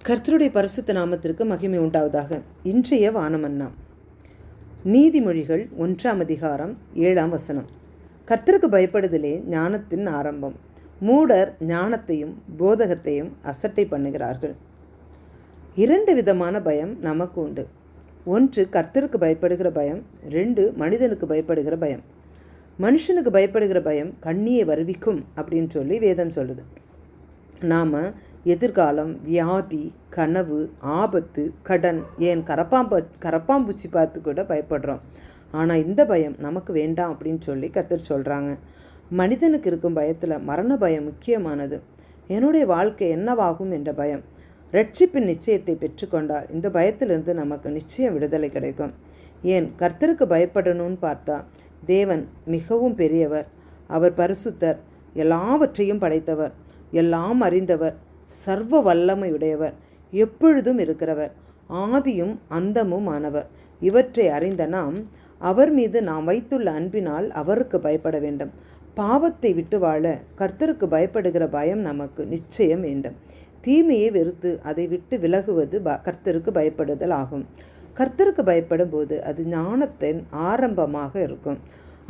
கர்த்தருடைய பரிசுத்த நாமத்திற்கு மகிமை உண்டாவதாக. இன்றைய வானமன்னா நீதிமொழிகள் 1ஆம் அதிகாரம் 7ஆம் வசனம். கர்த்தருக்கு பயப்படுதலே ஞானத்தின் ஆரம்பம். மூடர் ஞானத்தையும் போதகத்தையும் அசட்டை பண்ணுகிறார்கள். 2 விதமான பயம் நமக்கு உண்டு. 1 கர்த்தருக்கு பயப்படுகிற பயம், 2 மனிதனுக்கு பயப்படுகிற பயம். மனுஷனுக்கு பயப்படுகிற பயம் கண்ணியை வருவிக்கும் அப்படின்னு சொல்லி வேதம் சொல்லுது. நாம் எதிர்காலம், வியாதி, கனவு, ஆபத்து, கடன், ஏன் கரப்பாம்பூச்சி பார்த்து கூட பயப்படுறோம். ஆனால் இந்த பயம் நமக்கு வேண்டாம் அப்படின்னு சொல்லி கர்த்தர் சொல்கிறாங்க. மனிதனுக்கு இருக்கும் பயத்தில் மரண பயம் முக்கியமானது. என்னுடைய வாழ்க்கை என்னவாகும் என்ற பயம். ரட்சிப்பின் நிச்சயத்தை பெற்றுக்கொண்டால் இந்த பயத்திலிருந்து நமக்கு நிச்சயம் விடுதலை கிடைக்கும். ஏன் கர்த்தருக்கு பயப்படணும்னு பார்த்தா, தேவன் மிகவும் பெரியவர், அவர் பரிசுத்தர், எல்லாவற்றையும் படைத்தவர், எல்லாம் அறிந்தவர், சர்வ வல்லமையுடையவர், எப்பொழுதும் இருக்கிறவர், ஆதியும் அந்தமும் ஆனவர். இவற்றை அறிந்த நாம் அவர் மீது நாம் வைத்துள்ள அன்பினால் அவருக்கு பயப்பட வேண்டும். பாவத்தை விட்டு வாழ கர்த்தருக்கு பயப்படுகிற பயம் நமக்கு நிச்சயம் வேண்டும். தீமையை வெறுத்து அதை விட்டு விலகுவது கர்த்தருக்கு பயப்படுதல் ஆகும். கர்த்தருக்கு பயப்படும் போது அது ஞானத்தின் ஆரம்பமாக இருக்கும்.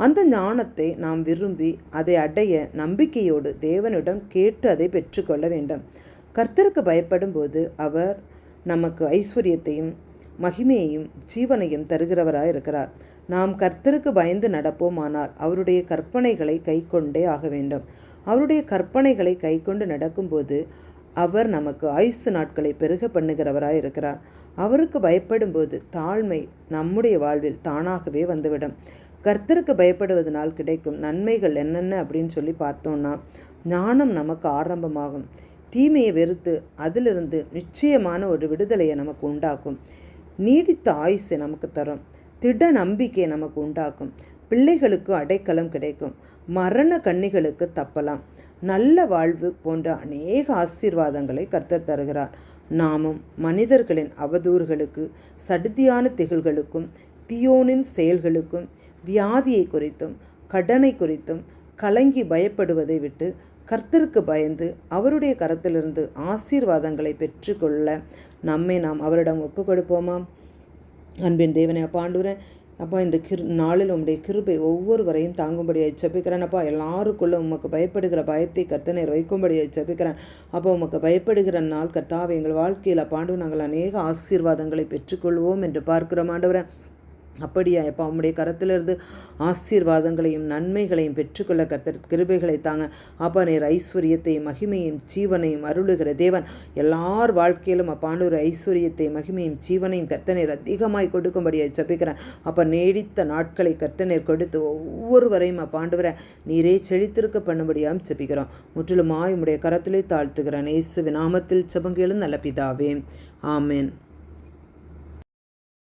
அந்த ஞானத்தை நாம் விரும்பி அதை அடைய நம்பிக்கையோடு தேவனிடம் கேட்டு அதை பெற்றுக்கொள்ள வேண்டும். கர்த்தருக்கு பயப்படும் போது அவர் நமக்கு ஐஸ்வர்யத்தையும் மகிமையையும் ஜீவனையும் தருகிறவராய் இருக்கிறார். நாம் கர்த்தருக்கு பயந்து நடப்போமானால் அவருடைய கற்பனைகளை கைக்கொண்டே ஆக வேண்டும். அவருடைய கற்பனைகளை கைக்கொண்டு நடக்கும்போது அவர் நமக்கு ஆயுசு நாட்களை பெருக பண்ணுகிறவராய் இருக்கிறார். அவருக்கு பயப்படும் போது தாழ்மை நம்முடைய வாழ்வில் தானாகவே வந்துவிடும். கர்த்தருக்கு பயப்படுவதனால் கிடைக்கும் நன்மைகள் என்னென்ன அப்படின்னு சொல்லி பார்த்தோன்னா, ஞானம் நமக்கு ஆரம்பமாகும். தீமையை வெறுத்து அதிலிருந்து நிச்சயமான ஒரு விடுதலையை நமக்கு உண்டாக்கும். நீடித்த ஆயுசை நமக்கு தரும். திட நம்பிக்கையை நமக்கு உண்டாக்கும். பிள்ளைகளுக்கு அடைக்கலம் கிடைக்கும். மரண கண்ணிகளுக்கு தப்பலாம். நல்ல வாழ்வு போன்ற அநேக ஆசீர்வாதங்களை கர்த்தர் தருகிறார். நாமும் மனிதர்களின் அவதூறுகளுக்கு, சடுதியான திகழ்களுக்கும், தீயோனின் செயல்களுக்கும், வியாதியை குறித்தும் கடனை குறித்தும் கலங்கி பயப்படுவதை விட்டு கர்த்தருக்கு பயந்து அவருடைய கரத்திலிருந்து ஆசீர்வாதங்களை பெற்றுக்கொள்ள நம்மை நாம் அவரிடம் ஒப்பு கொடுப்போமாம். அன்பின் தேவனை அப்பா ஆண்டவரே, அப்பா இந்த நாளில் உம்முடைய கிருபை ஒவ்வொருவரையும் தாங்கும்படியாக ஜெபிக்கிறேன். அப்பா எல்லாருக்குள்ள உமக்கு பயப்படுகிற பயத்தை கர்த்தர் வைக்கும்படியாக ஜெபிக்கிறேன். அப்போ உமக்கு பயப்படுகிற நாள் கர்த்தாவை எங்கள் வாழ்க்கையில் பாண்டு நாங்கள் அநேக ஆசீர்வாதங்களை பெற்றுக்கொள்வோம் என்று பார்க்கிறோம் ஆண்டவரே. அப்படியா எப்போ உம்முடைய கரத்திலிருந்து ஆசீர்வாதங்களையும் நன்மைகளையும் பெற்றுக்கொள்ள கர்த்தர் கிருபைகளை தாங்க. அப்பா நீர் ஐஸ்வர்யத்தையும் மகிமையும் ஜீவனையும் அருளுகிற தேவன். எல்லார் வாழ்க்கையிலும் அப்பாண்டவர் ஐஸ்வர்யத்தையும் மகிமையும் ஜீவனையும் கர்த்தநீர் அதிகமாய் கொடுக்கும்படியாக ஜெபிக்கிறேன். அப்போ நீடித்த நாட்களை கர்த்தநீர் கொடுத்து ஒவ்வொருவரையும் அப்பாண்டவரை நீரே செழித்திருக்க பண்ணும்படியாக ஜெபிக்கிறோம். முற்றிலுமாய் உம்முடைய கரத்திலே தாழ்த்துகிறேன். இயேசுவின் நாமத்தில் ஜெபங்களும் நல்ல பிதாவே, ஆமென்.